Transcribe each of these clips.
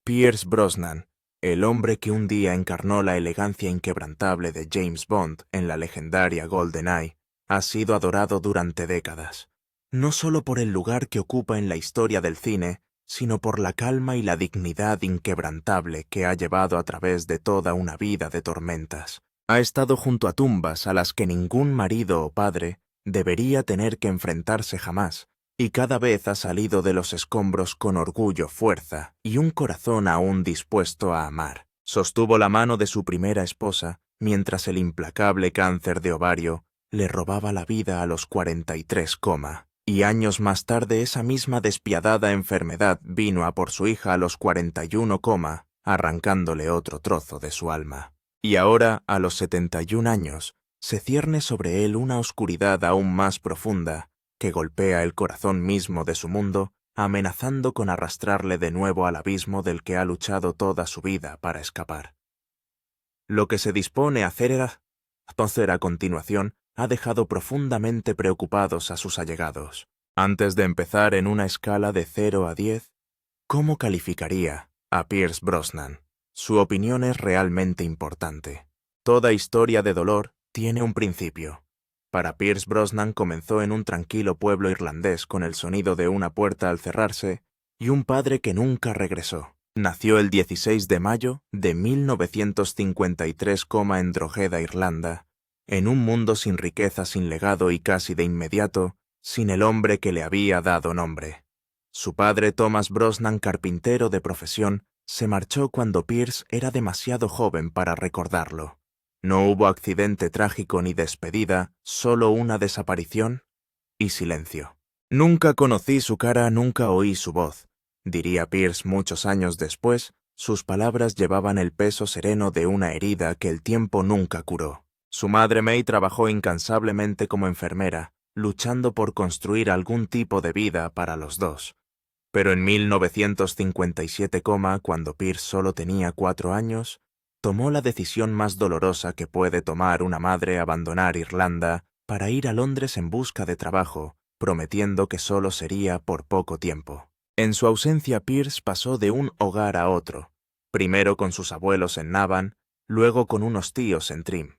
Pierce Brosnan, el hombre que un día encarnó la elegancia inquebrantable de James Bond en la legendaria GoldenEye, ha sido adorado durante décadas, no solo por el lugar que ocupa en la historia del cine, sino por la calma y la dignidad inquebrantable que ha llevado a través de toda una vida de tormentas. Ha estado junto a tumbas a las que ningún marido o padre debería tener que enfrentarse jamás, y cada vez ha salido de los escombros con orgullo, fuerza y un corazón aún dispuesto a amar. Sostuvo la mano de su primera esposa mientras el implacable cáncer de ovario le robaba la vida a los 43, y años más tarde esa misma despiadada enfermedad vino a por su hija a los 41, arrancándole otro trozo de su alma. Y ahora, a los 71 años, se cierne sobre él una oscuridad aún más profunda que golpea el corazón mismo de su mundo, amenazando con arrastrarle de nuevo al abismo del que ha luchado toda su vida para escapar. Lo que se dispone a hacer a continuación ha dejado profundamente preocupados a sus allegados. Antes de empezar en una escala de 0 a 10, ¿cómo calificaría a Pierce Brosnan? Su opinión es realmente importante. Toda historia de dolor tiene un principio. Para Pierce Brosnan comenzó en un tranquilo pueblo irlandés con el sonido de una puerta al cerrarse y un padre que nunca regresó. Nació el 16 de mayo de 1953, en Drogheda, Irlanda, en un mundo sin riqueza, sin legado y casi de inmediato, sin el hombre que le había dado nombre. Su padre, Thomas Brosnan, carpintero de profesión, se marchó cuando Pierce era demasiado joven para recordarlo. No hubo accidente trágico ni despedida, solo una desaparición y silencio. Nunca conocí su cara, nunca oí su voz, diría Pierce muchos años después. Sus palabras llevaban el peso sereno de una herida que el tiempo nunca curó. Su madre May trabajó incansablemente como enfermera, luchando por construir algún tipo de vida para los dos. Pero en 1957, cuando Pierce solo tenía 4 años, tomó la decisión más dolorosa que puede tomar una madre: abandonar Irlanda para ir a Londres en busca de trabajo, prometiendo que solo sería por poco tiempo. En su ausencia, Pierce pasó de un hogar a otro, primero con sus abuelos en Navan, luego con unos tíos en Trim.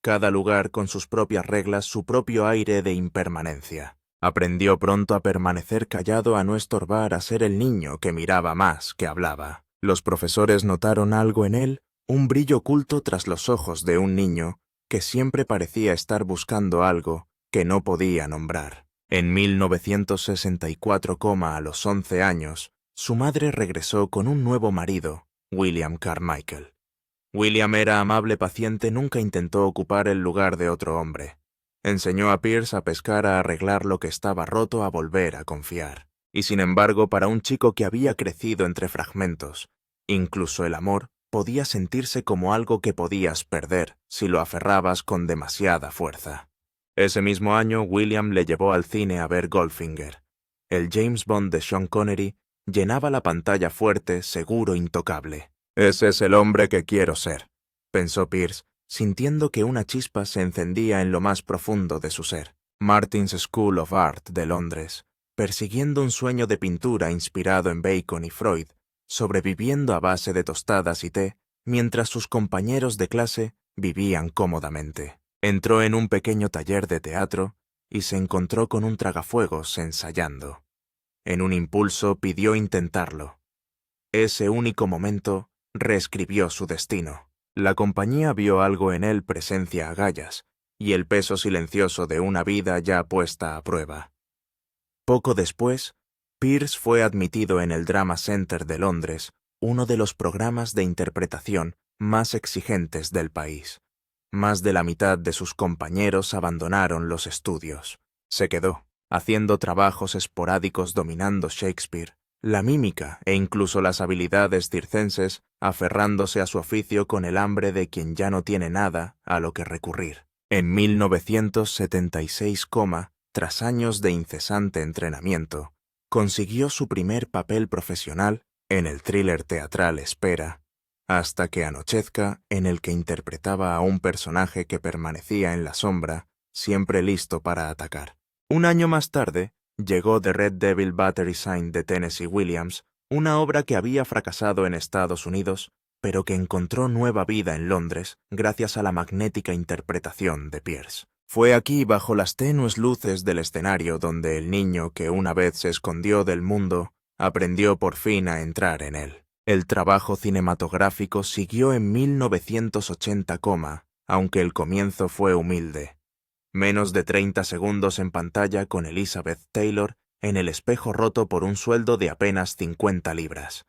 Cada lugar con sus propias reglas, su propio aire de impermanencia. Aprendió pronto a permanecer callado, a no estorbar, a ser el niño que miraba más que hablaba. Los profesores notaron algo en él, un brillo oculto tras los ojos de un niño que siempre parecía estar buscando algo que no podía nombrar. En 1964, a los 11 años, su madre regresó con un nuevo marido, William Carmichael. William era amable, paciente, nunca intentó ocupar el lugar de otro hombre. Enseñó a Pierce a pescar, a arreglar lo que estaba roto, a volver a confiar. Y sin embargo, para un chico que había crecido entre fragmentos, incluso el amor podía sentirse como algo que podías perder si lo aferrabas con demasiada fuerza. Ese mismo año, William le llevó al cine a ver Goldfinger. El James Bond de Sean Connery llenaba la pantalla fuerte, seguro, intocable. «Ese es el hombre que quiero ser», pensó Pierce, sintiendo que una chispa se encendía en lo más profundo de su ser. Martin's School of Art de Londres, persiguiendo un sueño de pintura inspirado en Bacon y Freud, sobreviviendo a base de tostadas y té, mientras sus compañeros de clase vivían cómodamente. Entró en un pequeño taller de teatro y se encontró con un tragafuegos ensayando. En un impulso pidió intentarlo. Ese único momento reescribió su destino. La compañía vio algo en él, presencia agallas, y el peso silencioso de una vida ya puesta a prueba. Poco después, Pierce fue admitido en el Drama Center de Londres, uno de los programas de interpretación más exigentes del país. Más de la mitad de sus compañeros abandonaron los estudios. Se quedó, haciendo trabajos esporádicos, dominando Shakespeare, la mímica e incluso las habilidades circenses, aferrándose a su oficio con el hambre de quien ya no tiene nada a lo que recurrir. En 1976, tras años de incesante entrenamiento, consiguió su primer papel profesional en el thriller teatral Espera, hasta que anochezca, en el que interpretaba a un personaje que permanecía en la sombra, siempre listo para atacar. Un año más tarde, llegó The Red Devil Battery Sign de Tennessee Williams, una obra que había fracasado en Estados Unidos, pero que encontró nueva vida en Londres gracias a la magnética interpretación de Pierce. Fue aquí, bajo las tenues luces del escenario, donde el niño que una vez se escondió del mundo aprendió por fin a entrar en él. El trabajo cinematográfico siguió en 1980, aunque el comienzo fue humilde. Menos de 30 segundos en pantalla con Elizabeth Taylor en el espejo roto por un sueldo de apenas 50 libras.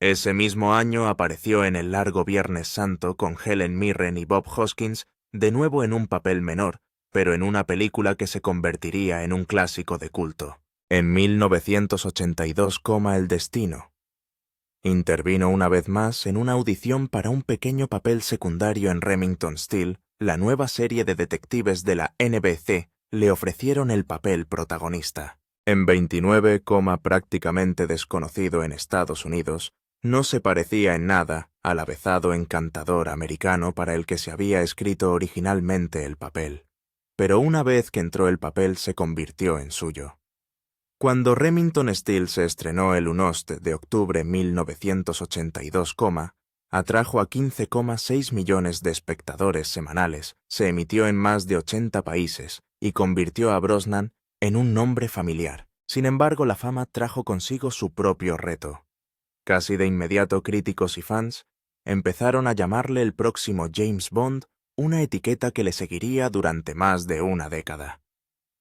Ese mismo año apareció en El largo Viernes Santo con Helen Mirren y Bob Hoskins, de nuevo en un papel menor, pero en una película que se convertiría en un clásico de culto. En 1982, El destino. Intervino una vez más en una audición para un pequeño papel secundario en Remington Steele, la nueva serie de detectives de la NBC. Le ofrecieron el papel protagonista. En 29, prácticamente desconocido en Estados Unidos, no se parecía en nada al avezado encantador americano para el que se había escrito originalmente el papel. Pero una vez que entró el papel se convirtió en suyo. Cuando Remington Steele se estrenó el 1 de octubre de 1982, atrajo a 15,6 millones de espectadores semanales, se emitió en más de 80 países y convirtió a Brosnan en un nombre familiar. Sin embargo, la fama trajo consigo su propio reto. Casi de inmediato críticos y fans empezaron a llamarle el próximo James Bond, una etiqueta que le seguiría durante más de una década.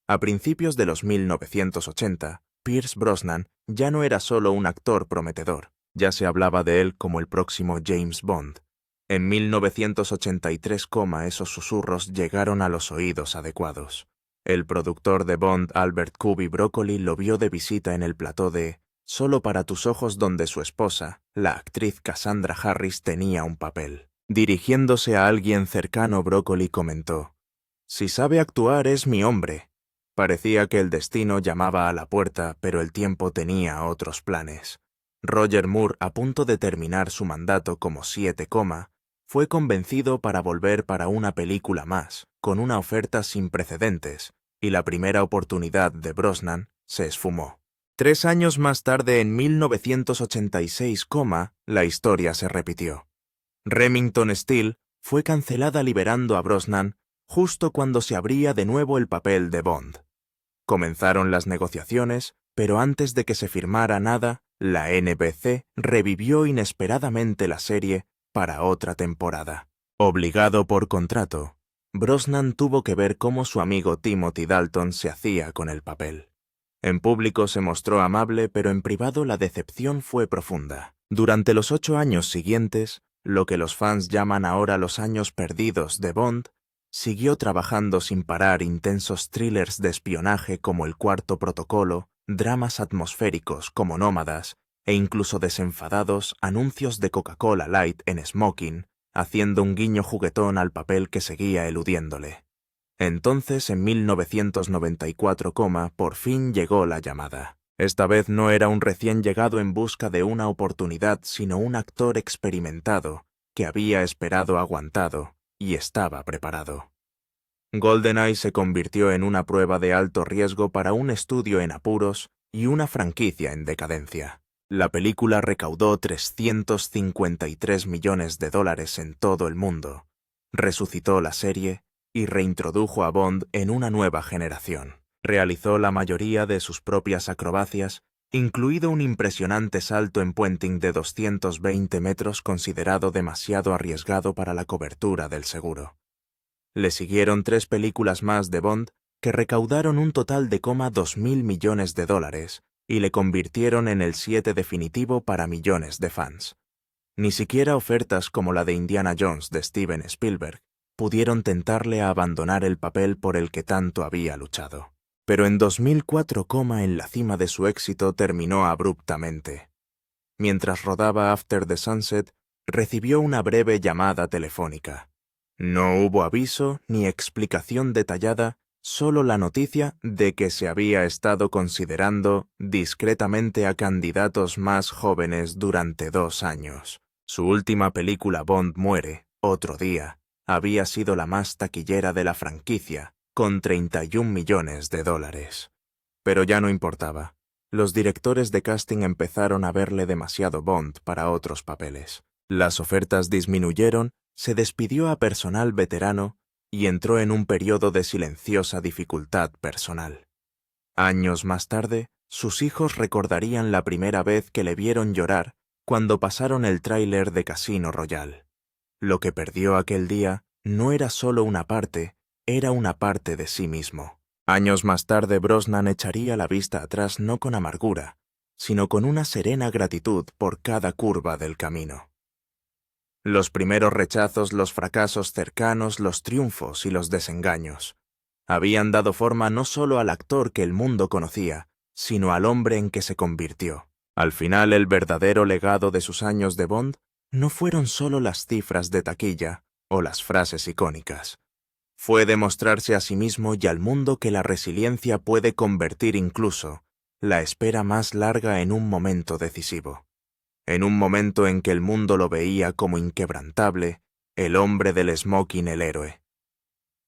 A principios de los 1980, Pierce Brosnan ya no era solo un actor prometedor, ya se hablaba de él como el próximo James Bond. En 1983, esos susurros llegaron a los oídos adecuados. El productor de Bond, Albert Kuby Broccoli, lo vio de visita en el plató de Solo para tus ojos, donde su esposa, la actriz Cassandra Harris, tenía un papel. Dirigiéndose a alguien cercano, Broccoli comentó: «Si sabe actuar, es mi hombre». Parecía que el destino llamaba a la puerta, pero el tiempo tenía otros planes. Roger Moore, a punto de terminar su mandato como 7, fue convencido para volver para una película más, con una oferta sin precedentes, y la primera oportunidad de Brosnan se esfumó. 3 años más tarde, en 1986, la historia se repitió. Remington Steele fue cancelada, liberando a Brosnan justo cuando se abría de nuevo el papel de Bond. Comenzaron las negociaciones, pero antes de que se firmara nada, la NBC revivió inesperadamente la serie para otra temporada. Obligado por contrato, Brosnan tuvo que ver cómo su amigo Timothy Dalton se hacía con el papel. En público se mostró amable, pero en privado la decepción fue profunda. Durante los 8 años siguientes, lo que los fans llaman ahora los años perdidos de Bond, siguió trabajando sin parar intensos thrillers de espionaje como El cuarto protocolo, dramas atmosféricos como Nómadas e incluso desenfadados anuncios de Coca-Cola Light en smoking, haciendo un guiño juguetón al papel que seguía eludiéndole. Entonces, en 1994, por fin llegó la llamada. Esta vez no era un recién llegado en busca de una oportunidad, sino un actor experimentado que había esperado, aguantado y estaba preparado. GoldenEye se convirtió en una prueba de alto riesgo para un estudio en apuros y una franquicia en decadencia. La película recaudó $353 millones en todo el mundo, resucitó la serie y reintrodujo a Bond en una nueva generación. Realizó la mayoría de sus propias acrobacias, incluido un impresionante salto en puenting de 220 metros considerado demasiado arriesgado para la cobertura del seguro. Le siguieron 3 películas más de Bond que recaudaron un total de $2.000 millones y le convirtieron en el 7 definitivo para millones de fans. Ni siquiera ofertas como la de Indiana Jones de Steven Spielberg pudieron tentarle a abandonar el papel por el que tanto había luchado. Pero en 2004, en la cima de su éxito, terminó abruptamente. Mientras rodaba After the Sunset, recibió una breve llamada telefónica. No hubo aviso ni explicación detallada, solo la noticia de que se había estado considerando discretamente a candidatos más jóvenes durante 2 años. Su última película, Bond muere, otro día, había sido la más taquillera de la franquicia, con $31 millones. Pero ya no importaba. Los directores de casting empezaron a verle demasiado Bond para otros papeles. Las ofertas disminuyeron, se despidió a personal veterano y entró en un periodo de silenciosa dificultad personal. Años más tarde, sus hijos recordarían la primera vez que le vieron llorar cuando pasaron el tráiler de Casino Royale. Lo que perdió aquel día no era solo una parte, era una parte de sí mismo. Años más tarde Brosnan echaría la vista atrás no con amargura, sino con una serena gratitud por cada curva del camino. Los primeros rechazos, los fracasos cercanos, los triunfos y los desengaños habían dado forma no solo al actor que el mundo conocía, sino al hombre en que se convirtió. Al final, el verdadero legado de sus años de Bond no fueron solo las cifras de taquilla o las frases icónicas. Fue demostrarse a sí mismo y al mundo que la resiliencia puede convertir incluso la espera más larga en un momento decisivo. En un momento en que el mundo lo veía como inquebrantable, el hombre del smoking, el héroe.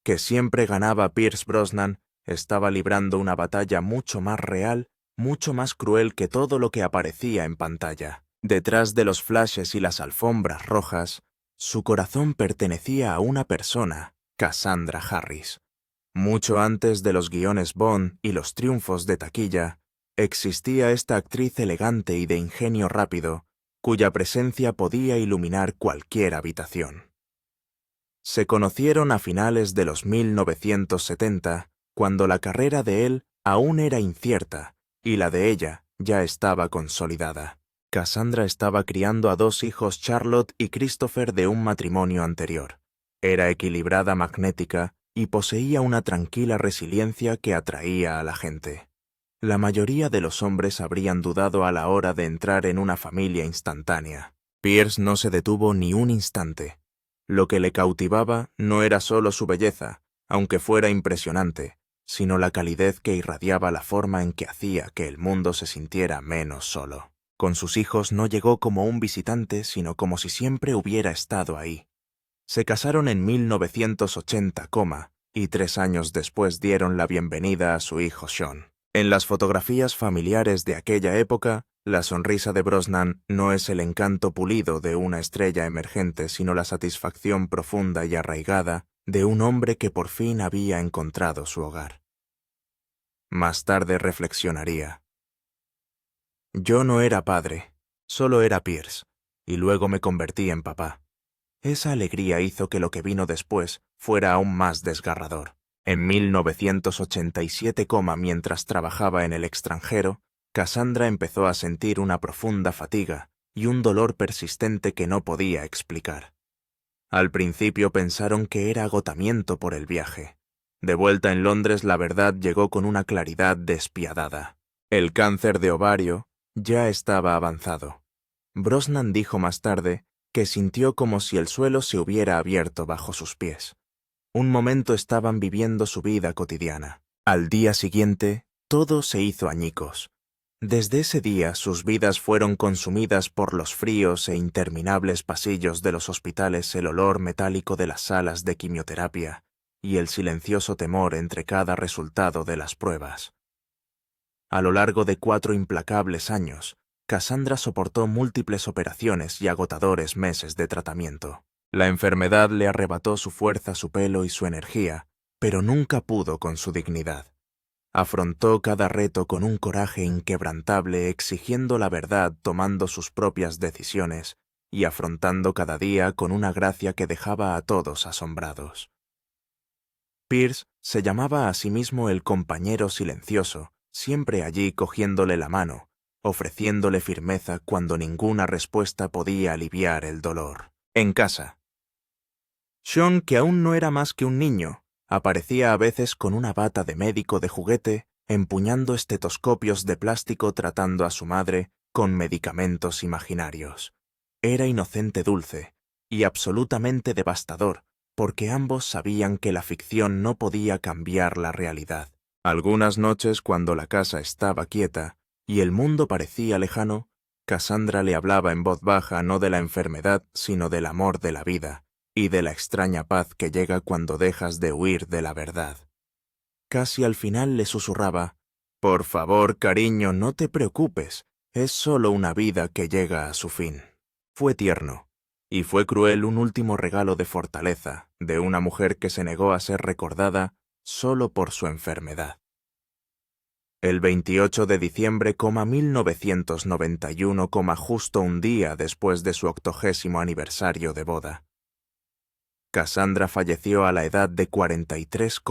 Que siempre ganaba Pierce Brosnan, estaba librando una batalla mucho más real, mucho más cruel que todo lo que aparecía en pantalla. Detrás de los flashes y las alfombras rojas, su corazón pertenecía a una persona, Cassandra Harris. Mucho antes de los guiones Bond y los triunfos de taquilla, existía esta actriz elegante y de ingenio rápido, cuya presencia podía iluminar cualquier habitación. Se conocieron a finales de los 1970, cuando la carrera de él aún era incierta y la de ella ya estaba consolidada. Cassandra estaba criando a 2 hijos, Charlotte y Christopher, de un matrimonio anterior. Era equilibrada, magnética y poseía una tranquila resiliencia que atraía a la gente. La mayoría de los hombres habrían dudado a la hora de entrar en una familia instantánea. Pierce no se detuvo ni un instante. Lo que le cautivaba no era solo su belleza, aunque fuera impresionante, sino la calidez que irradiaba, la forma en que hacía que el mundo se sintiera menos solo. Con sus hijos no llegó como un visitante, sino como si siempre hubiera estado ahí. Se casaron en 1980, y 3 años después dieron la bienvenida a su hijo Sean. En las fotografías familiares de aquella época, la sonrisa de Brosnan no es el encanto pulido de una estrella emergente, sino la satisfacción profunda y arraigada de un hombre que por fin había encontrado su hogar. Más tarde reflexionaría: yo no era padre, solo era Pierce, y luego me convertí en papá. Esa alegría hizo que lo que vino después fuera aún más desgarrador. En 1987, mientras trabajaba en el extranjero, Cassandra empezó a sentir una profunda fatiga y un dolor persistente que no podía explicar. Al principio pensaron que era agotamiento por el viaje. De vuelta en Londres, la verdad llegó con una claridad despiadada. El cáncer de ovario ya estaba avanzado. Brosnan dijo más tarde que sintió como si el suelo se hubiera abierto bajo sus pies. Un momento estaban viviendo su vida cotidiana. Al día siguiente, todo se hizo añicos. Desde ese día, sus vidas fueron consumidas por los fríos e interminables pasillos de los hospitales, el olor metálico de las salas de quimioterapia y el silencioso temor entre cada resultado de las pruebas. A lo largo de 4 implacables años, Cassandra soportó múltiples operaciones y agotadores meses de tratamiento. La enfermedad le arrebató su fuerza, su pelo y su energía, pero nunca pudo con su dignidad. Afrontó cada reto con un coraje inquebrantable, exigiendo la verdad, tomando sus propias decisiones y afrontando cada día con una gracia que dejaba a todos asombrados. Pierce se llamaba a sí mismo el compañero silencioso, siempre allí cogiéndole la mano, ofreciéndole firmeza cuando ninguna respuesta podía aliviar el dolor. En casa, Sean, que aún no era más que un niño, aparecía a veces con una bata de médico de juguete, empuñando estetoscopios de plástico, tratando a su madre con medicamentos imaginarios. Era inocente, dulce y absolutamente devastador, porque ambos sabían que la ficción no podía cambiar la realidad. Algunas noches, cuando la casa estaba quieta y el mundo parecía lejano, Cassandra le hablaba en voz baja no de la enfermedad, sino del amor de la vida y de la extraña paz que llega cuando dejas de huir de la verdad. Casi al final le susurraba: Por favor, cariño, no te preocupes. Es solo una vida que llega a su fin. Fue tierno, y fue cruel un último regalo de fortaleza de una mujer que se negó a ser recordada solo por su enfermedad. El 28 de diciembre, 1991, justo un día después de su 80º aniversario de boda, Cassandra falleció a la edad de 43.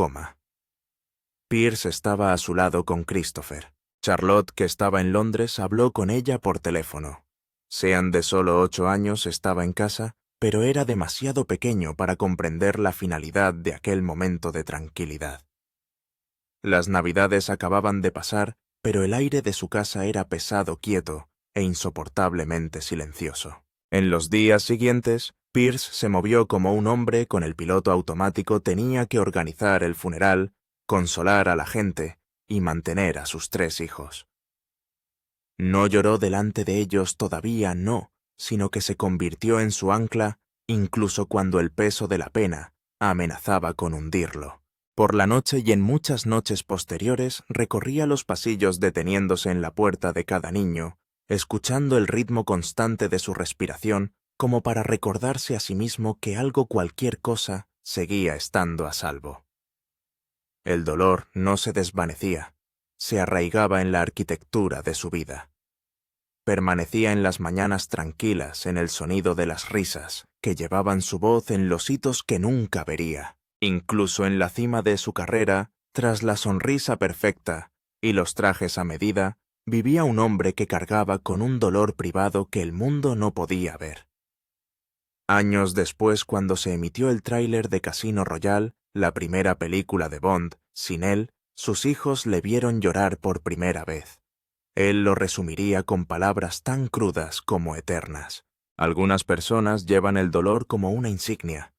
Pierce estaba a su lado con Christopher. Charlotte, que estaba en Londres, habló con ella por teléfono. Sean de solo 8 años, estaba en casa, pero era demasiado pequeño para comprender la finalidad de aquel momento de tranquilidad. Las Navidades acababan de pasar, pero el aire de su casa era pesado, quieto e insoportablemente silencioso. En los días siguientes, Pierce se movió como un hombre con el piloto automático. Tenía que organizar el funeral, consolar a la gente y mantener a sus 3 hijos. No lloró delante de ellos, todavía no, sino que se convirtió en su ancla incluso cuando el peso de la pena amenazaba con hundirlo. Por la noche y en muchas noches posteriores recorría los pasillos deteniéndose en la puerta de cada niño, escuchando el ritmo constante de su respiración como para recordarse a sí mismo que cualquier cosa, seguía estando a salvo. El dolor no se desvanecía, se arraigaba en la arquitectura de su vida. Permanecía en las mañanas tranquilas, en el sonido de las risas, que llevaban su voz en los hitos que nunca vería. Incluso en la cima de su carrera, tras la sonrisa perfecta y los trajes a medida, vivía un hombre que cargaba con un dolor privado que el mundo no podía ver. Años después, cuando se emitió el tráiler de Casino Royale, la primera película de Bond, sin él, sus hijos le vieron llorar por primera vez. Él lo resumiría con palabras tan crudas como eternas. Algunas personas llevan el dolor como una insignia.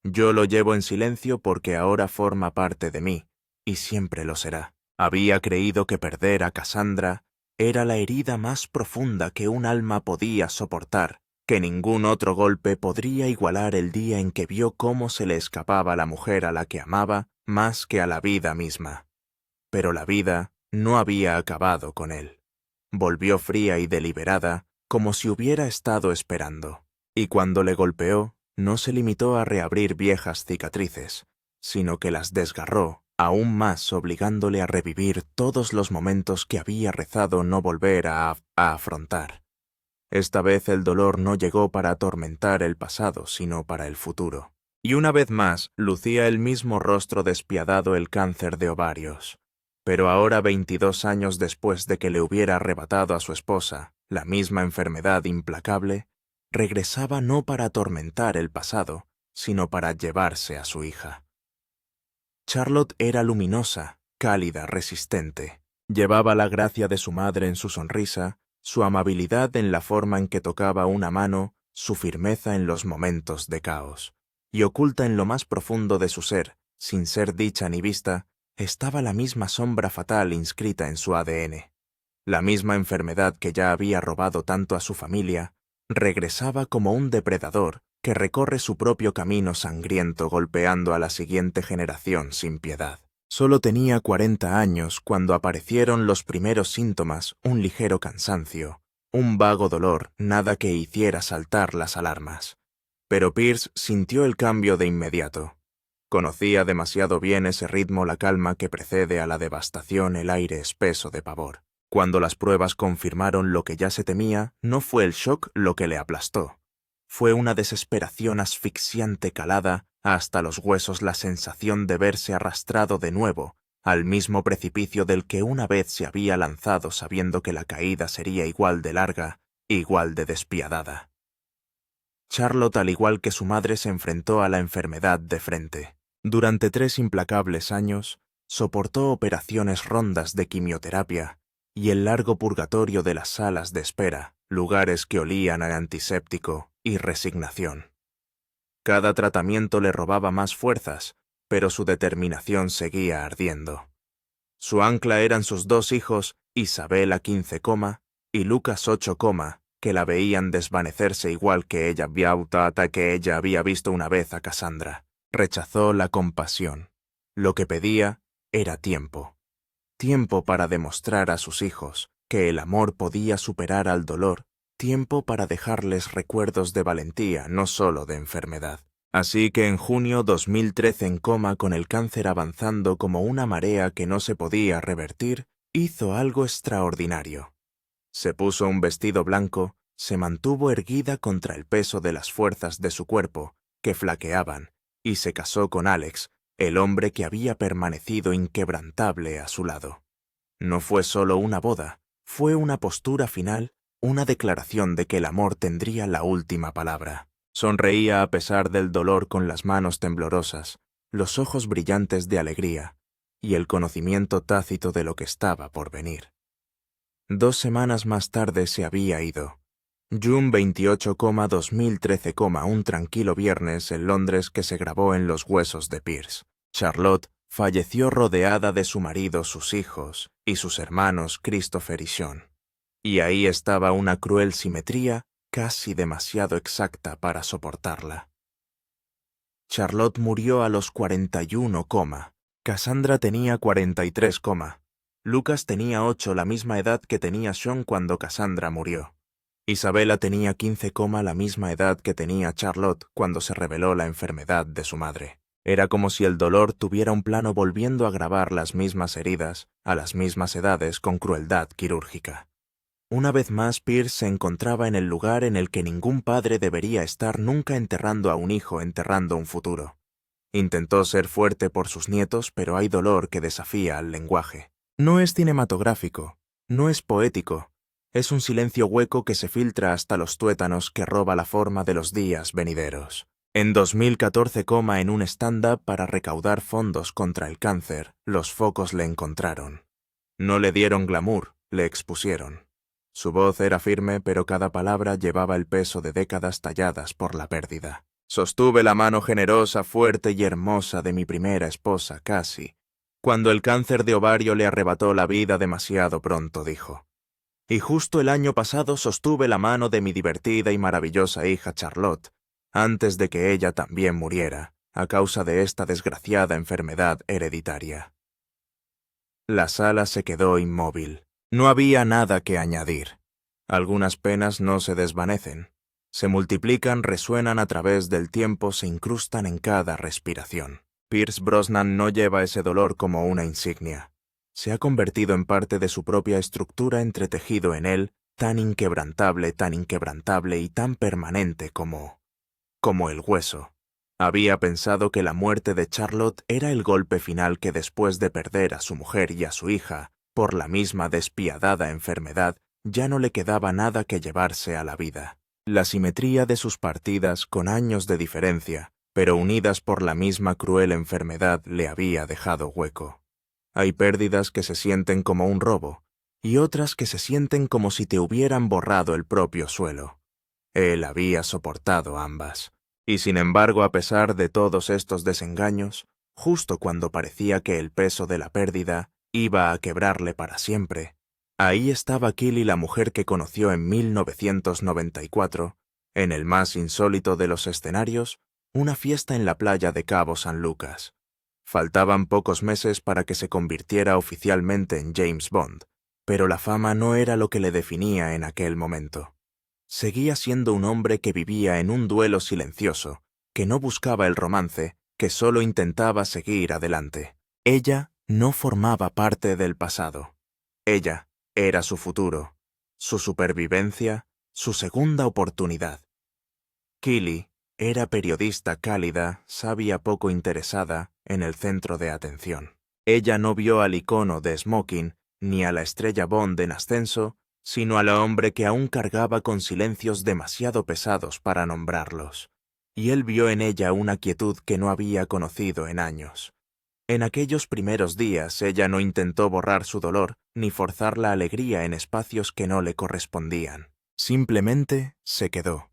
Yo lo llevo en silencio porque ahora forma parte de mí, y siempre lo será. Había creído que perder a Cassandra era la herida más profunda que un alma podía soportar, que ningún otro golpe podría igualar el día en que vio cómo se le escapaba la mujer a la que amaba más que a la vida misma. Pero la vida no había acabado con él. Volvió fría y deliberada, como si hubiera estado esperando. Y cuando le golpeó, no se limitó a reabrir viejas cicatrices, sino que las desgarró aún más, obligándole a revivir todos los momentos que había rezado no volver a afrontar. Esta vez el dolor no llegó para atormentar el pasado, sino para el futuro. Y una vez más, lucía el mismo rostro despiadado el cáncer de ovarios. Pero ahora, 22 años después de que le hubiera arrebatado a su esposa la misma enfermedad implacable, regresaba no para atormentar el pasado, sino para llevarse a su hija. Charlotte era luminosa, cálida, resistente. Llevaba la gracia de su madre en su sonrisa, su amabilidad en la forma en que tocaba una mano, su firmeza en los momentos de caos. Y oculta en lo más profundo de su ser, sin ser dicha ni vista, estaba la misma sombra fatal inscrita en su ADN. La misma enfermedad que ya había robado tanto a su familia, regresaba como un depredador que recorre su propio camino sangriento golpeando a la siguiente generación sin piedad. Solo tenía 40 años cuando aparecieron los primeros síntomas, un ligero cansancio, un vago dolor, nada que hiciera saltar las alarmas. Pero Pierce sintió el cambio de inmediato. Conocía demasiado bien ese ritmo, la calma que precede a la devastación, el aire espeso de pavor. Cuando las pruebas confirmaron lo que ya se temía, no fue el shock lo que le aplastó. Fue una desesperación asfixiante calada hasta los huesos, la sensación de verse arrastrado de nuevo al mismo precipicio del que una vez se había lanzado sabiendo que la caída sería igual de larga, igual de despiadada. Charlotte, al igual que su madre, se enfrentó a la enfermedad de frente. Durante 3 implacables años, soportó operaciones, rondas de quimioterapia y el largo purgatorio de las salas de espera, lugares que olían a antiséptico y resignación. Cada tratamiento le robaba más fuerzas, pero su determinación seguía ardiendo. Su ancla eran sus 2 hijos, Isabella 15, y Lucas 8, que la veían desvanecerse igual que ella había visto una vez a Cassandra. Rechazó la compasión. Lo que pedía era tiempo. tiempo para demostrar a sus hijos que el amor podía superar al dolor, tiempo para dejarles recuerdos de valentía, no solo de enfermedad. Así que en junio 2013, en coma con el cáncer avanzando como una marea que no se podía revertir, hizo algo extraordinario. Se puso un vestido blanco, se mantuvo erguida contra el peso de las fuerzas de su cuerpo, que flaqueaban, y se casó con Alex, el hombre que había permanecido inquebrantable a su lado. No fue solo una boda, fue una postura final, una declaración de que el amor tendría la última palabra. Sonreía a pesar del dolor con las manos temblorosas, los ojos brillantes de alegría y el conocimiento tácito de lo que estaba por venir. 2 semanas más tarde se había ido. June 28, 2013, un tranquilo viernes en Londres que se grabó en los huesos de Pierce. Charlotte falleció rodeada de su marido, sus hijos y sus hermanos Christopher y Sean. Y ahí estaba una cruel simetría casi demasiado exacta para soportarla. Charlotte murió a los 41, Cassandra tenía 43, Lucas tenía 8, la misma edad que tenía Sean cuando Cassandra murió. Isabella tenía 15, la misma edad que tenía Charlotte cuando se reveló la enfermedad de su madre. Era como si el dolor tuviera un plano volviendo a grabar las mismas heridas, a las mismas edades con crueldad quirúrgica. Una vez más, Pierce se encontraba en el lugar en el que ningún padre debería estar nunca, enterrando a un hijo, enterrando un futuro. Intentó ser fuerte por sus nietos, pero hay dolor que desafía al lenguaje. No es cinematográfico, no es poético, es un silencio hueco que se filtra hasta los tuétanos, que roba la forma de los días venideros. En 2014, en un stand-up para recaudar fondos contra el cáncer, los focos le encontraron. No le dieron glamour, le expusieron. Su voz era firme, pero cada palabra llevaba el peso de décadas talladas por la pérdida. Sostuve la mano generosa, fuerte y hermosa de mi primera esposa, Cassie, cuando el cáncer de ovario le arrebató la vida demasiado pronto, dijo. Y justo el año pasado sostuve la mano de mi divertida y maravillosa hija Charlotte, antes de que ella también muriera, a causa de esta desgraciada enfermedad hereditaria. La sala se quedó inmóvil. No había nada que añadir. Algunas penas no se desvanecen. Se multiplican, resuenan a través del tiempo, se incrustan en cada respiración. Pierce Brosnan no lleva ese dolor como una insignia. Se ha convertido en parte de su propia estructura, entretejido en él, tan inquebrantable y tan permanente como el hueso. Había pensado que la muerte de Charlotte era el golpe final, que después de perder a su mujer y a su hija, por la misma despiadada enfermedad, ya no le quedaba nada que llevarse a la vida. La simetría de sus partidas, con años de diferencia, pero unidas por la misma cruel enfermedad, le había dejado hueco. Hay pérdidas que se sienten como un robo, y otras que se sienten como si te hubieran borrado el propio suelo. Él había soportado ambas. Y sin embargo, a pesar de todos estos desengaños, justo cuando parecía que el peso de la pérdida iba a quebrarle para siempre, ahí estaba Killy, la mujer que conoció en 1994, en el más insólito de los escenarios, una fiesta en la playa de Cabo San Lucas. Faltaban pocos meses para que se convirtiera oficialmente en James Bond, pero la fama no era lo que le definía en aquel momento. Seguía siendo un hombre que vivía en un duelo silencioso, que no buscaba el romance, que solo intentaba seguir adelante. Ella no formaba parte del pasado. Ella era su futuro, su supervivencia, su segunda oportunidad. Killy era periodista cálida, sabia, poco interesada en el centro de atención. Ella no vio al icono de smoking ni a la estrella Bond en ascenso, sino al hombre que aún cargaba con silencios demasiado pesados para nombrarlos. Y él vio en ella una quietud que no había conocido en años. En aquellos primeros días ella no intentó borrar su dolor ni forzar la alegría en espacios que no le correspondían. Simplemente se quedó.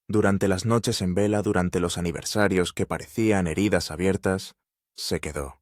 Durante las noches en vela, durante los aniversarios que parecían heridas abiertas, se quedó.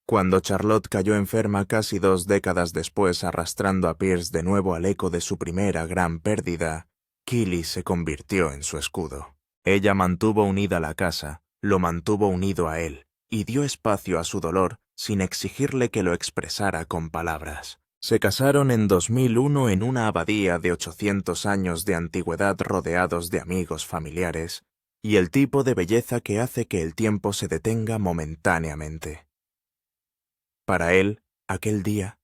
Cuando Charlotte cayó enferma casi 2 décadas después, arrastrando a Pierce de nuevo al eco de su primera gran pérdida, Killy se convirtió en su escudo. Ella mantuvo unida la casa, lo mantuvo unido a él, y dio espacio a su dolor sin exigirle que lo expresara con palabras. Se casaron en 2001 en una abadía de 800 años de antigüedad rodeados de amigos familiares y el tipo de belleza que hace que el tiempo se detenga momentáneamente. Para él, aquel día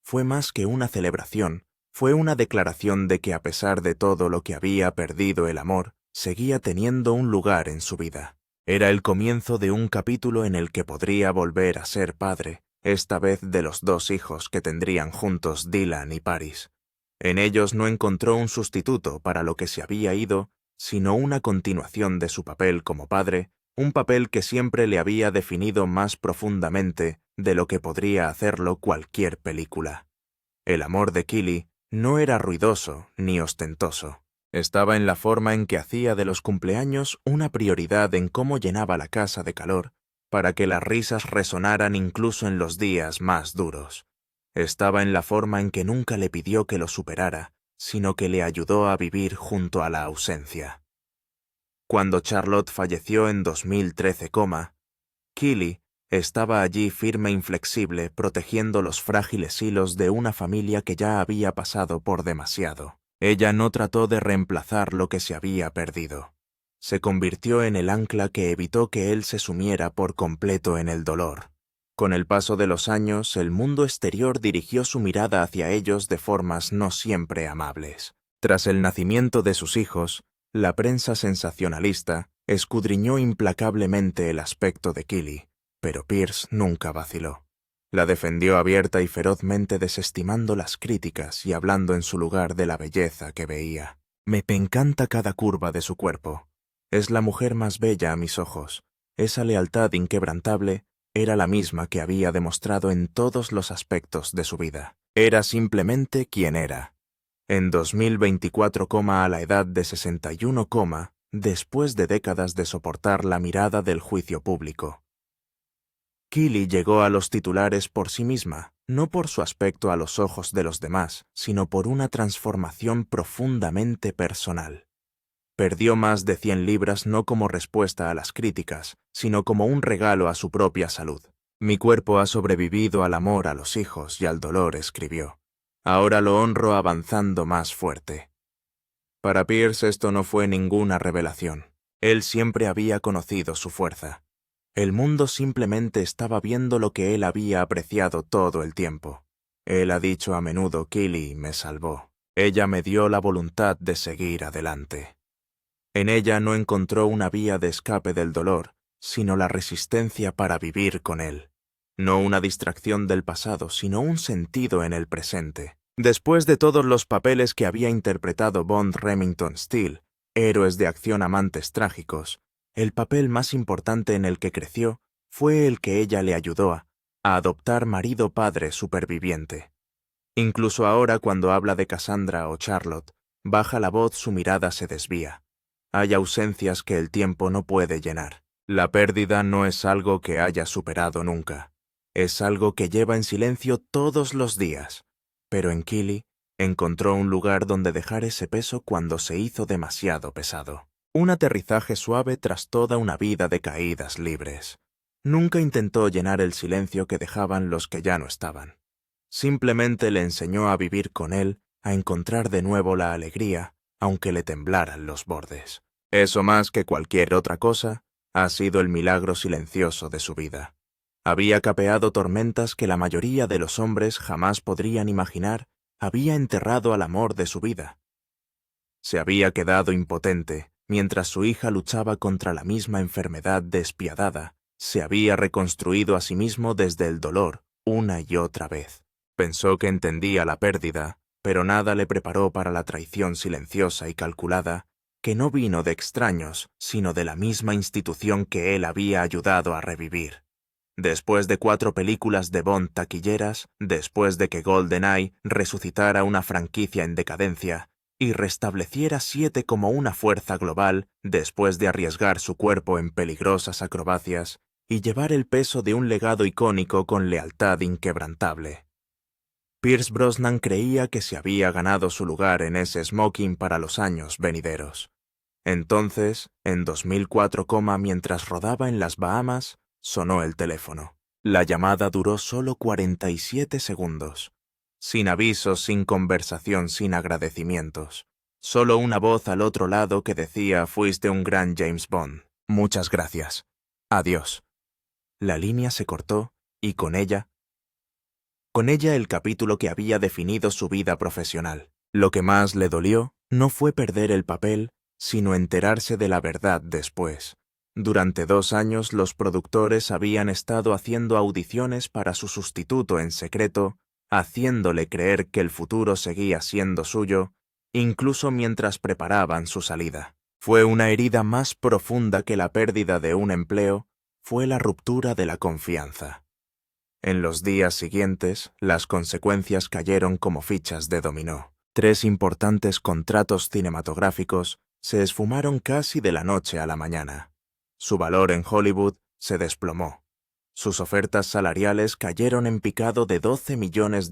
fue más que una celebración, fue una declaración de que a pesar de todo lo que había perdido el amor, seguía teniendo un lugar en su vida. Era el comienzo de un capítulo en el que podría volver a ser padre, esta vez de los 2 hijos que tendrían juntos Dylan y Paris. En ellos no encontró un sustituto para lo que se había ido, sino una continuación de su papel como padre, un papel que siempre le había definido más profundamente de lo que podría hacerlo cualquier película. El amor de Keely no era ruidoso ni ostentoso. Estaba en la forma en que hacía de los cumpleaños una prioridad en cómo llenaba la casa de calor para que las risas resonaran incluso en los días más duros. Estaba en la forma en que nunca le pidió que lo superara, sino que le ayudó a vivir junto a la ausencia. Cuando Charlotte falleció en 2013, Keely estaba allí firme e inflexible, protegiendo los frágiles hilos de una familia que ya había pasado por demasiado. Ella no trató de reemplazar lo que se había perdido. Se convirtió en el ancla que evitó que él se sumiera por completo en el dolor. Con el paso de los años, el mundo exterior dirigió su mirada hacia ellos de formas no siempre amables. Tras el nacimiento de sus hijos, la prensa sensacionalista escudriñó implacablemente el aspecto de Keely, pero Pierce nunca vaciló. La defendió abierta y ferozmente, desestimando las críticas y hablando en su lugar de la belleza que veía. Me encanta cada curva de su cuerpo. Es la mujer más bella a mis ojos. Esa lealtad inquebrantable era la misma que había demostrado en todos los aspectos de su vida. Era simplemente quien era. En 2024, a la edad de 61, después de décadas de soportar la mirada del juicio público, Keely llegó a los titulares por sí misma, no por su aspecto a los ojos de los demás, sino por una transformación profundamente personal. Perdió más de 100 libras no como respuesta a las críticas, sino como un regalo a su propia salud. Mi cuerpo ha sobrevivido al amor, a los hijos y al dolor, escribió. Ahora lo honro avanzando más fuerte. Para Pierce esto no fue ninguna revelación. Él siempre había conocido su fuerza. El mundo simplemente estaba viendo lo que él había apreciado todo el tiempo. Él ha dicho a menudo: Keely me salvó. Ella me dio la voluntad de seguir adelante. En ella no encontró una vía de escape del dolor, sino la resistencia para vivir con él. No una distracción del pasado, sino un sentido en el presente. Después de todos los papeles que había interpretado Bond Remington Steele, héroes de acción amantes trágicos, el papel más importante en el que creció fue el que ella le ayudó a adoptar marido-padre superviviente. Incluso ahora, cuando habla de Cassandra o Charlotte, baja la voz, su mirada se desvía. Hay ausencias que el tiempo no puede llenar. La pérdida no es algo que haya superado nunca. Es algo que lleva en silencio todos los días. Pero en Keely encontró un lugar donde dejar ese peso cuando se hizo demasiado pesado. Un aterrizaje suave tras toda una vida de caídas libres. Nunca intentó llenar el silencio que dejaban los que ya no estaban. Simplemente le enseñó a vivir con él, a encontrar de nuevo la alegría, aunque le temblaran los bordes. Eso, más que cualquier otra cosa, ha sido el milagro silencioso de su vida. Había capeado tormentas que la mayoría de los hombres jamás podrían imaginar. Había enterrado al amor de su vida. Se había quedado impotente, mientras su hija luchaba contra la misma enfermedad despiadada. Se había reconstruido a sí mismo desde el dolor, una y otra vez. Pensó que entendía la pérdida, pero nada le preparó para la traición silenciosa y calculada, que no vino de extraños, sino de la misma institución que él había ayudado a revivir. Después de 4 películas de Bond taquilleras, después de que GoldenEye resucitara una franquicia en decadencia y restableciera 7 como una fuerza global, después de arriesgar su cuerpo en peligrosas acrobacias y llevar el peso de un legado icónico con lealtad inquebrantable, Pierce Brosnan creía que se había ganado su lugar en ese smoking para los años venideros. Entonces, en 2004, mientras rodaba en las Bahamas, sonó el teléfono. La llamada duró solo 47 segundos. Sin avisos, sin conversación, sin agradecimientos. Solo una voz al otro lado que decía: fuiste un gran James Bond. Muchas gracias. Adiós. La línea se cortó, y con ella el capítulo que había definido su vida profesional. Lo que más le dolió no fue perder el papel, sino enterarse de la verdad después. Durante 2 años los productores habían estado haciendo audiciones para su sustituto en secreto, haciéndole creer que el futuro seguía siendo suyo, incluso mientras preparaban su salida. Fue una herida más profunda que la pérdida de un empleo, fue la ruptura de la confianza. En los días siguientes, las consecuencias cayeron como fichas de dominó. 3 importantes contratos cinematográficos se esfumaron casi de la noche a la mañana. Su valor en Hollywood se desplomó. Sus ofertas salariales cayeron en picado de $12 millones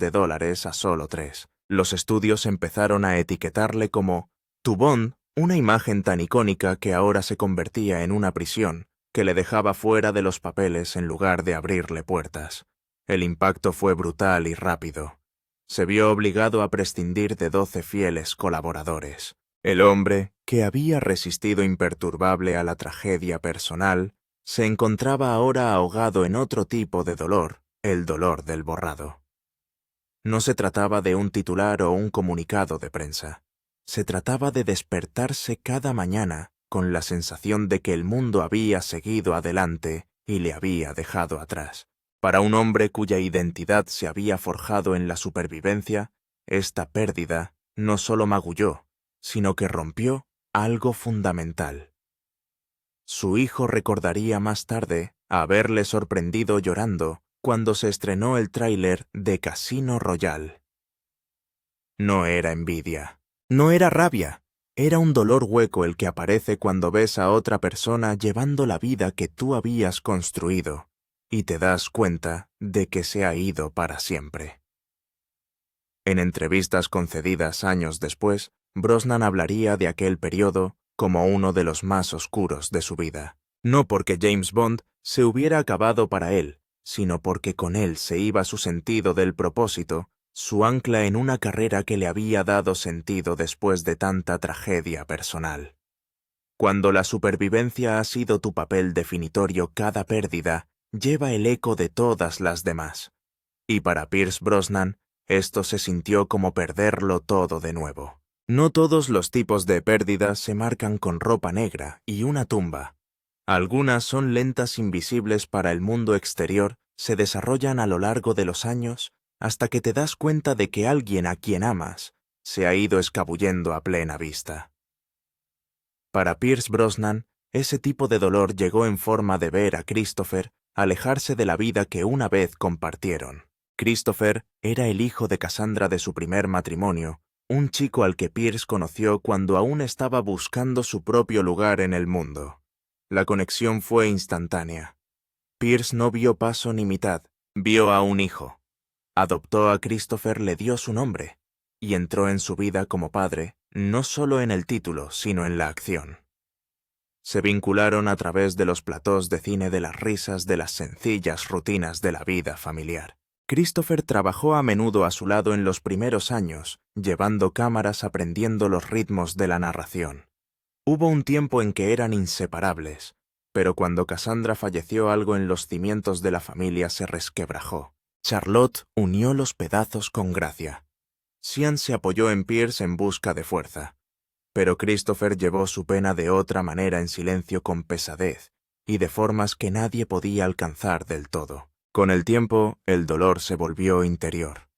a solo 3. Los estudios empezaron a etiquetarle como «Tu Bond», una imagen tan icónica que ahora se convertía en una prisión que le dejaba fuera de los papeles en lugar de abrirle puertas. El impacto fue brutal y rápido. Se vio obligado a prescindir de 12 fieles colaboradores. El hombre, que había resistido imperturbable a la tragedia personal, se encontraba ahora ahogado en otro tipo de dolor, el dolor del borrado. No se trataba de un titular o un comunicado de prensa. Se trataba de despertarse cada mañana con la sensación de que el mundo había seguido adelante y le había dejado atrás. Para un hombre cuya identidad se había forjado en la supervivencia, esta pérdida no solo magulló, sino que rompió algo fundamental. Su hijo recordaría más tarde haberle sorprendido llorando cuando se estrenó el tráiler de Casino Royale. No era envidia, no era rabia, era un dolor hueco el que aparece cuando ves a otra persona llevando la vida que tú habías construido y te das cuenta de que se ha ido para siempre. En entrevistas concedidas años después, Brosnan hablaría de aquel periodo como uno de los más oscuros de su vida. No porque James Bond se hubiera acabado para él, sino porque con él se iba su sentido del propósito, su ancla en una carrera que le había dado sentido después de tanta tragedia personal. Cuando la supervivencia ha sido tu papel definitorio, cada pérdida lleva el eco de todas las demás. Y para Pierce Brosnan, esto se sintió como perderlo todo de nuevo. No todos los tipos de pérdidas se marcan con ropa negra y una tumba. Algunas son lentas, invisibles para el mundo exterior, se desarrollan a lo largo de los años hasta que te das cuenta de que alguien a quien amas se ha ido escabullendo a plena vista. Para Pierce Brosnan, ese tipo de dolor llegó en forma de ver a Christopher alejarse de la vida que una vez compartieron. Christopher era el hijo de Cassandra de su primer matrimonio, un chico al que Pierce conoció cuando aún estaba buscando su propio lugar en el mundo. La conexión fue instantánea. Pierce no vio paso ni mitad, vio a un hijo. Adoptó a Christopher, le dio su nombre, y entró en su vida como padre, no solo en el título, sino en la acción. Se vincularon a través de los platós de cine, de las risas, de las sencillas rutinas de la vida familiar. Christopher trabajó a menudo a su lado en los primeros años, llevando cámaras, aprendiendo los ritmos de la narración. Hubo un tiempo en que eran inseparables, pero cuando Cassandra falleció algo en los cimientos de la familia se resquebrajó. Charlotte unió los pedazos con gracia. Sean se apoyó en Pierce en busca de fuerza, pero Christopher llevó su pena de otra manera, en silencio, con pesadez, y de formas que nadie podía alcanzar del todo. Con el tiempo, el dolor se volvió interior.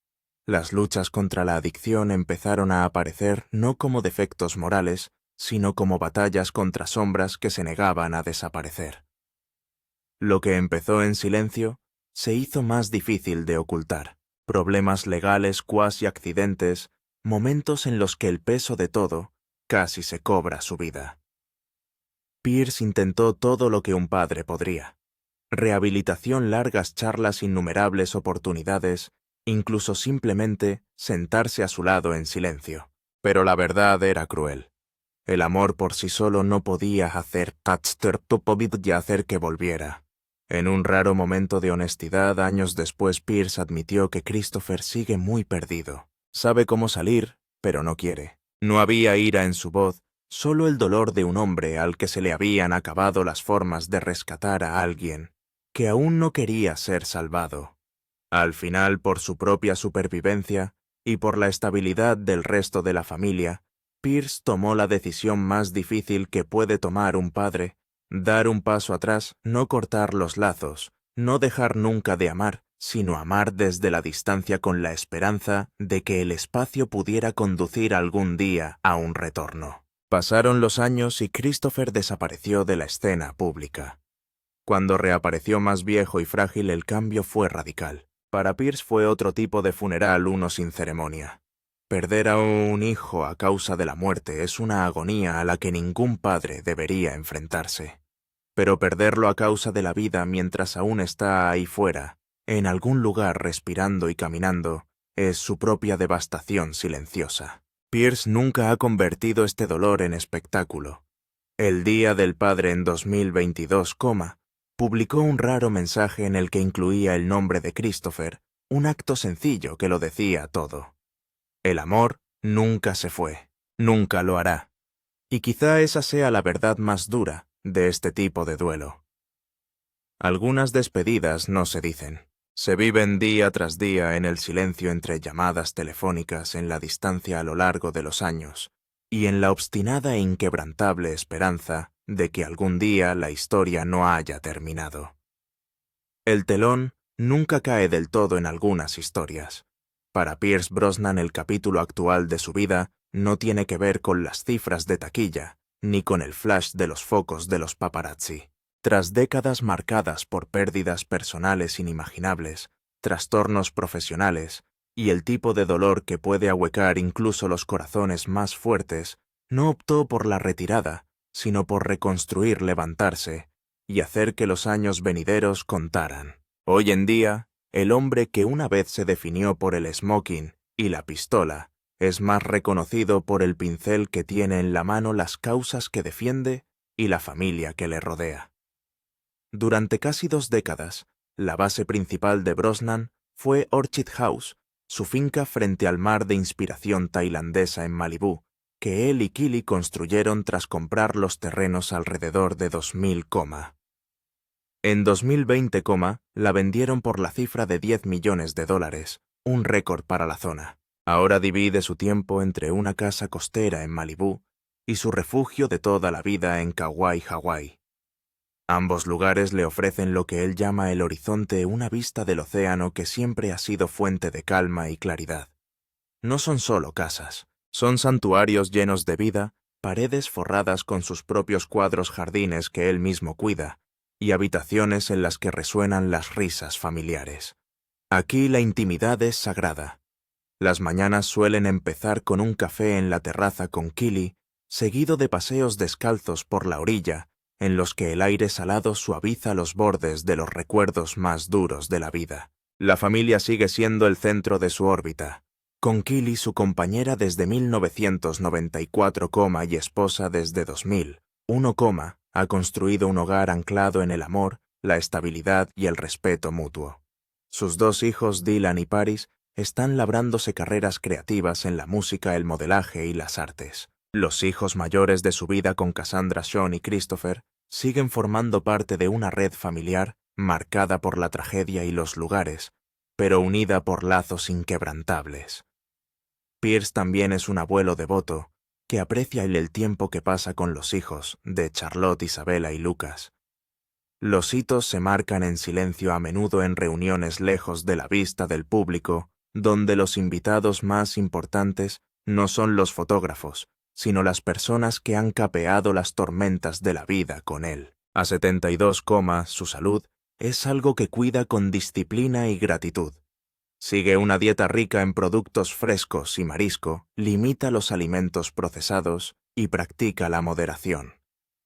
Las luchas contra la adicción empezaron a aparecer no como defectos morales, sino como batallas contra sombras que se negaban a desaparecer. Lo que empezó en silencio se hizo más difícil de ocultar. Problemas legales, cuasi accidentes, momentos en los que el peso de todo casi se cobra su vida. Pierce intentó todo lo que un padre podría. Rehabilitación, largas charlas, innumerables oportunidades, incluso simplemente sentarse a su lado en silencio. Pero la verdad era cruel. El amor por sí solo no podía hacer y hacer que volviera. En un raro momento de honestidad, años después, Pierce admitió que Christopher sigue muy perdido. Sabe cómo salir, pero no quiere. No había ira en su voz, solo el dolor de un hombre al que se le habían acabado las formas de rescatar a alguien que aún no quería ser salvado. Al final, por su propia supervivencia y por la estabilidad del resto de la familia, Pierce tomó la decisión más difícil que puede tomar un padre: dar un paso atrás, no cortar los lazos, no dejar nunca de amar, sino amar desde la distancia con la esperanza de que el espacio pudiera conducir algún día a un retorno. Pasaron los años y Christopher desapareció de la escena pública. Cuando reapareció más viejo y frágil, el cambio fue radical. Para Pierce fue otro tipo de funeral, uno sin ceremonia. Perder a un hijo a causa de la muerte es una agonía a la que ningún padre debería enfrentarse. Pero perderlo a causa de la vida mientras aún está ahí fuera, en algún lugar respirando y caminando, es su propia devastación silenciosa. Pierce nunca ha convertido este dolor en espectáculo. El Día del Padre en 2022, publicó un raro mensaje en el que incluía el nombre de Christopher, un acto sencillo que lo decía todo. El amor nunca se fue, nunca lo hará. Y quizá esa sea la verdad más dura de este tipo de duelo. Algunas despedidas no se dicen. Se viven día tras día en el silencio entre llamadas telefónicas, en la distancia a lo largo de los años, y en la obstinada e inquebrantable esperanza de que algún día la historia no haya terminado. El telón nunca cae del todo en algunas historias. Para Pierce Brosnan, el capítulo actual de su vida no tiene que ver con las cifras de taquilla, ni con el flash de los focos de los paparazzi. Tras décadas marcadas por pérdidas personales inimaginables, trastornos profesionales y el tipo de dolor que puede ahuecar incluso los corazones más fuertes, no optó por la retirada, sino por reconstruir, levantarse y hacer que los años venideros contaran. Hoy en día, el hombre que una vez se definió por el smoking y la pistola es más reconocido por el pincel que tiene en la mano, las causas que defiende y la familia que le rodea. Durante casi 2 décadas, la base principal de Brosnan fue Orchid House, su finca frente al mar de inspiración tailandesa en Malibú, que él y Kili construyeron tras comprar los terrenos alrededor de 2000, En 2020, la vendieron por la cifra de $10 millones, un récord para la zona. Ahora divide su tiempo entre una casa costera en Malibú y su refugio de toda la vida en Kauai, Hawái. Ambos lugares le ofrecen lo que él llama el horizonte, una vista del océano que siempre ha sido fuente de calma y claridad. No son solo casas, son santuarios llenos de vida, paredes forradas con sus propios cuadros, jardines que él mismo cuida, y habitaciones en las que resuenan las risas familiares. Aquí la intimidad es sagrada. Las mañanas suelen empezar con un café en la terraza con Kili, seguido de paseos descalzos por la orilla, en los que el aire salado suaviza los bordes de los recuerdos más duros de la vida. La familia sigue siendo el centro de su órbita, con Kili su compañera desde 1994, y esposa desde 2001, ha construido un hogar anclado en el amor, la estabilidad y el respeto mutuo. Sus 2 hijos, Dylan y Paris, están labrándose carreras creativas en la música, el modelaje y las artes. Los hijos mayores de su vida con Cassandra, Sean y Christopher siguen formando parte de una red familiar marcada por la tragedia y los lugares, pero unida por lazos inquebrantables. Pierce también es un abuelo devoto que aprecia el tiempo que pasa con los hijos de Charlotte, Isabella y Lucas. Los hitos se marcan en silencio, a menudo en reuniones lejos de la vista del público, donde los invitados más importantes no son los fotógrafos, sino las personas que han capeado las tormentas de la vida con él. A 72, su salud es algo que cuida con disciplina y gratitud. Sigue una dieta rica en productos frescos y marisco, limita los alimentos procesados y practica la moderación.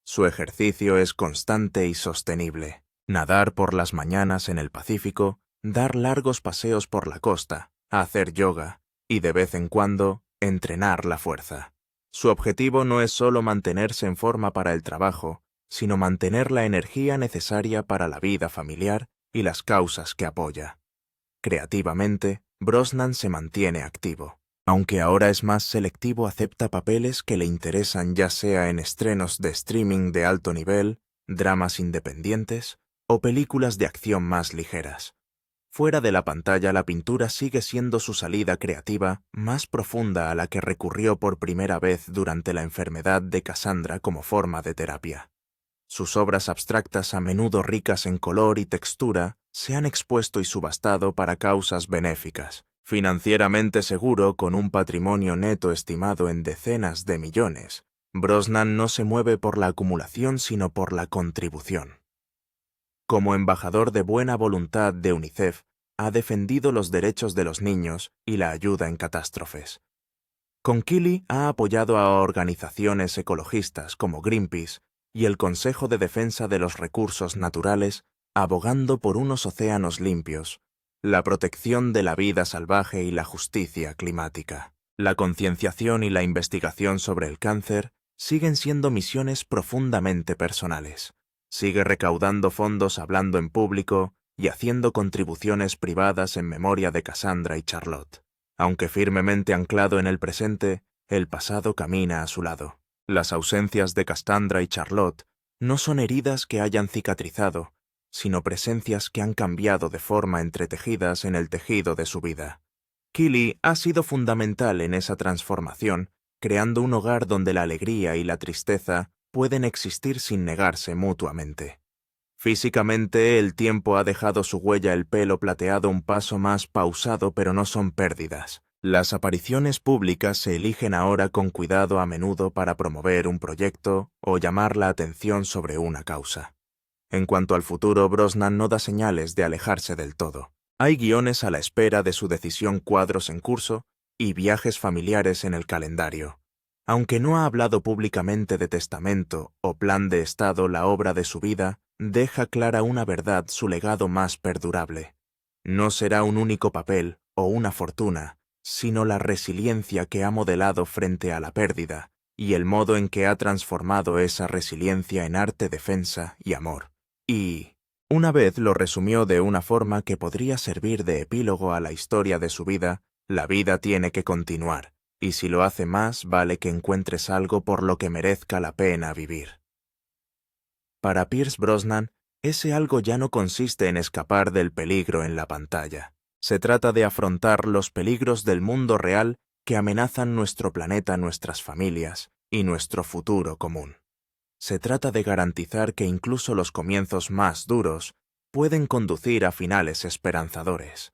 Su ejercicio es constante y sostenible. Nadar por las mañanas en el Pacífico, dar largos paseos por la costa, hacer yoga y, de vez en cuando, entrenar la fuerza. Su objetivo no es solo mantenerse en forma para el trabajo, sino mantener la energía necesaria para la vida familiar y las causas que apoya. Creativamente, Brosnan se mantiene activo. Aunque ahora es más selectivo, acepta papeles que le interesan, ya sea en estrenos de streaming de alto nivel, dramas independientes o películas de acción más ligeras. Fuera de la pantalla, la pintura sigue siendo su salida creativa más profunda, a la que recurrió por primera vez durante la enfermedad de Cassandra como forma de terapia. Sus obras abstractas, a menudo ricas en color y textura, se han expuesto y subastado para causas benéficas. Financieramente seguro, con un patrimonio neto estimado en decenas de millones, Brosnan no se mueve por la acumulación sino por la contribución. Como embajador de buena voluntad de UNICEF, ha defendido los derechos de los niños y la ayuda en catástrofes. Con Kili ha apoyado a organizaciones ecologistas como Greenpeace y el Consejo de Defensa de los Recursos Naturales, abogando por unos océanos limpios, la protección de la vida salvaje y la justicia climática. La concienciación y la investigación sobre el cáncer siguen siendo misiones profundamente personales. Sigue recaudando fondos, hablando en público y haciendo contribuciones privadas en memoria de Cassandra y Charlotte. Aunque firmemente anclado en el presente, el pasado camina a su lado. Las ausencias de Cassandra y Charlotte no son heridas que hayan cicatrizado, sino presencias que han cambiado de forma entretejidas en el tejido de su vida. Kili ha sido fundamental en esa transformación, creando un hogar donde la alegría y la tristeza pueden existir sin negarse mutuamente. Físicamente, el tiempo ha dejado su huella, el pelo plateado un paso más pausado, pero no son pérdidas. Las apariciones públicas se eligen ahora con cuidado, a menudo para promover un proyecto o llamar la atención sobre una causa. En cuanto al futuro, Brosnan no da señales de alejarse del todo. Hay guiones a la espera de su decisión, cuadros en curso y viajes familiares en el calendario. Aunque no ha hablado públicamente de testamento o plan de estado, la obra de su vida deja clara una verdad: su legado más perdurable no será un único papel o una fortuna, sino la resiliencia que ha modelado frente a la pérdida y el modo en que ha transformado esa resiliencia en arte, defensa y amor. Y una vez lo resumió de una forma que podría servir de epílogo a la historia de su vida: la vida tiene que continuar, y si lo hace, más vale que encuentres algo por lo que merezca la pena vivir. Para Pierce Brosnan, ese algo ya no consiste en escapar del peligro en la pantalla. Se trata de afrontar los peligros del mundo real que amenazan nuestro planeta, nuestras familias y nuestro futuro común. Se trata de garantizar que incluso los comienzos más duros pueden conducir a finales esperanzadores.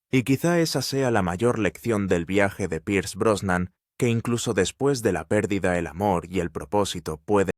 Y quizá esa sea la mayor lección del viaje de Pierce Brosnan, que incluso después de la pérdida, el amor y el propósito pueden